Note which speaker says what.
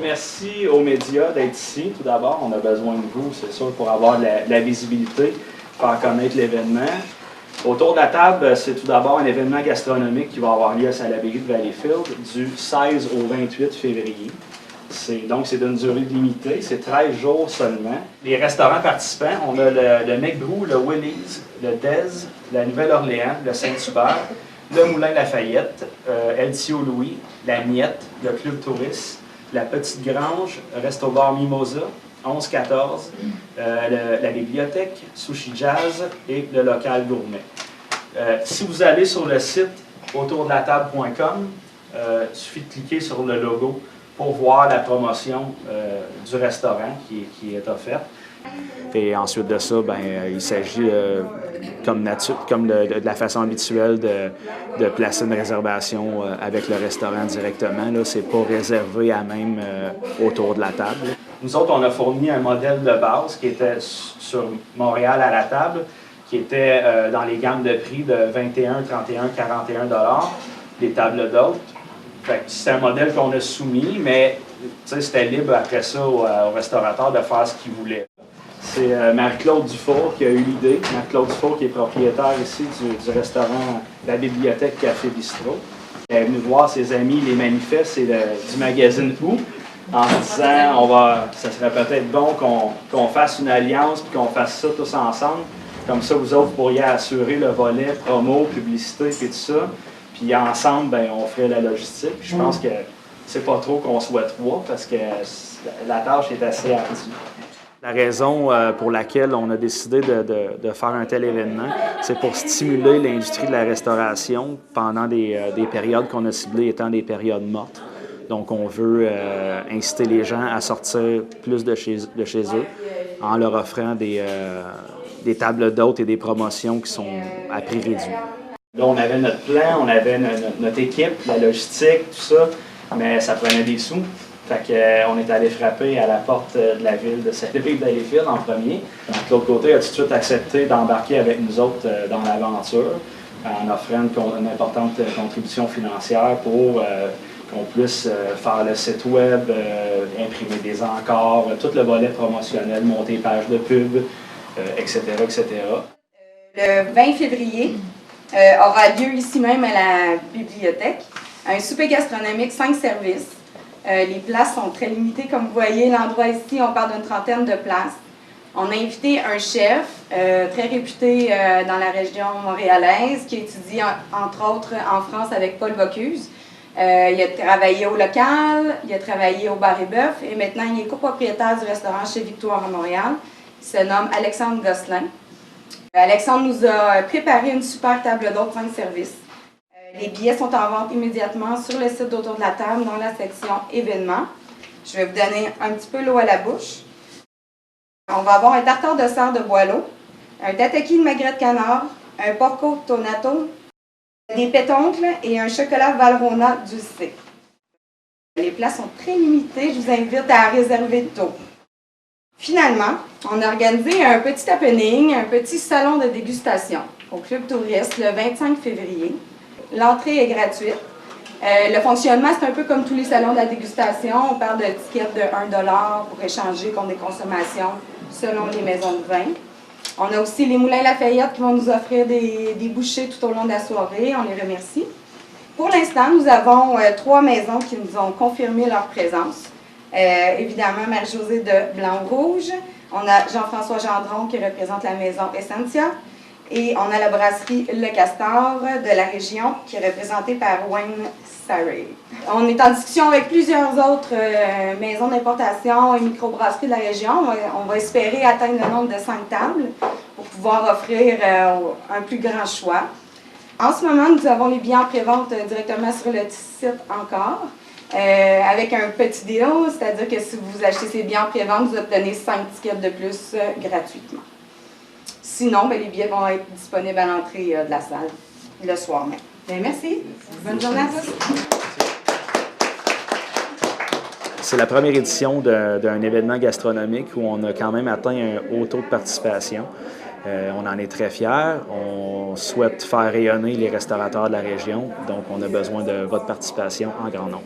Speaker 1: Merci aux médias d'être ici. Tout d'abord, on a besoin de vous, c'est sûr, pour avoir de la visibilité, faire connaître l'événement. Autour de la table, c'est tout d'abord un événement gastronomique qui va avoir lieu à l'abbaye de Valleyfield du 16 au 28 février. Donc, c'est d'une durée limitée, c'est 13 jours seulement. Les restaurants participants, on a le McGrew, le Willys, le Dez, la Nouvelle-Orléans, le Saint-Hubert, le Moulin Lafayette, LTO Louis, la Miette, le Club Touriste, la Petite Grange, Resto-Bar Mimosa, 11-14, la Bibliothèque, Sushi Jazz et le Local Gourmet. Si vous allez sur le site autourdelatable.com, il suffit de cliquer sur le logo pour voir la promotion du restaurant qui est offerte. Et ensuite de ça, il s'agit, comme de la façon habituelle, de placer une réservation avec le restaurant directement. Ce n'est pas réservé à même autour de la table. Nous autres, on a fourni un modèle de base qui était sur Montréal à la table, qui était dans les gammes de prix de 21, 31, 41 $, les tables d'hôtes. C'est un modèle qu'on a soumis, mais c'était libre après ça au restaurateur de faire ce qu'il voulait. C'est Marie-Claude Dufour qui a eu l'idée. Marie-Claude Dufour qui est propriétaire ici du restaurant La Bibliothèque Café Bistrot. Elle est venue voir ses amis les manifestes et du magazine Où en disant ça serait peut-être bon qu'on fasse une alliance et qu'on fasse ça tous ensemble. Comme ça, vous autres, vous pourriez assurer le volet promo, publicité et tout ça. Puis ensemble, on ferait la logistique. Je pense que c'est pas trop qu'on soit trois parce que la tâche est assez ardue. La raison pour laquelle on a décidé de faire un tel événement, c'est pour stimuler l'industrie de la restauration pendant des périodes qu'on a ciblées étant des périodes mortes. Donc, on veut inciter les gens à sortir plus de chez eux en leur offrant des tables d'hôtes et des promotions qui sont à prix réduit. Là, on avait notre plan, on avait notre équipe, la logistique, tout ça, mais ça prenait des sous. Fait qu'on est allé frapper à la porte de la ville de Valleyfield en premier. De l'autre côté, il a tout de suite accepté d'embarquer avec nous autres dans l'aventure en offrant une importante contribution financière pour qu'on puisse faire le site web, imprimer des encores, tout le volet promotionnel, monter page de pub, etc., etc.
Speaker 2: Le 20 février aura lieu ici même à la bibliothèque un souper gastronomique 5 services. Les places sont très limitées, comme vous voyez. L'endroit ici, on parle d'une trentaine de places. On a invité un chef très réputé dans la région montréalaise qui étudie entre autres en France avec Paul Bocuse. Il a travaillé au local, il a travaillé au Bar et Bœuf et maintenant il est copropriétaire du restaurant Chez Victoire à Montréal. Il se nomme Alexandre Gosselin. Alexandre nous a préparé une super table d'hôtes 5 services. Les billets sont en vente immédiatement sur le site d'Autour de la table dans la section événements. Je vais vous donner un petit peu l'eau à la bouche. On va avoir un tartare de serre de Boileau, un tataki de magret de canard, un porco tonato, des pétoncles et un chocolat Valrhona dulcé. Les places sont très limitées, je vous invite à réserver tôt. Finalement, on a organisé un petit happening, un petit salon de dégustation au Club Touriste le 25 février. L'entrée est gratuite. Le fonctionnement, c'est un peu comme tous les salons de la dégustation. On parle de tickets de 1 $ pour échanger contre des consommations selon les maisons de vin. On a aussi les Moulins Lafayette qui vont nous offrir des bouchées tout au long de la soirée. On les remercie. Pour l'instant, nous avons 3 maisons qui nous ont confirmé leur présence. Évidemment, Marie-Josée de Blanc-Rouge. On a Jean-François Gendron qui représente la maison Essentia. Et on a la brasserie Le Castor de la région qui est représentée par Wayne Sarey. On est en discussion avec plusieurs autres maisons d'importation et microbrasseries de la région. On va espérer atteindre le nombre de 5 tables pour pouvoir offrir un plus grand choix. En ce moment, nous avons les billets en pré-vente directement sur le site encore. Avec un petit deal, c'est-à-dire que si vous achetez ces billets en pré-vente, vous obtenez 5 tickets de plus gratuitement. Sinon, les billets vont être disponibles à l'entrée de la salle le soir même. Merci. Bonne journée à tous.
Speaker 1: C'est la première édition d'un événement gastronomique où on a quand même atteint un haut taux de participation. On en est très fiers. On souhaite faire rayonner les restaurateurs de la région, donc on a besoin de votre participation en grand nombre.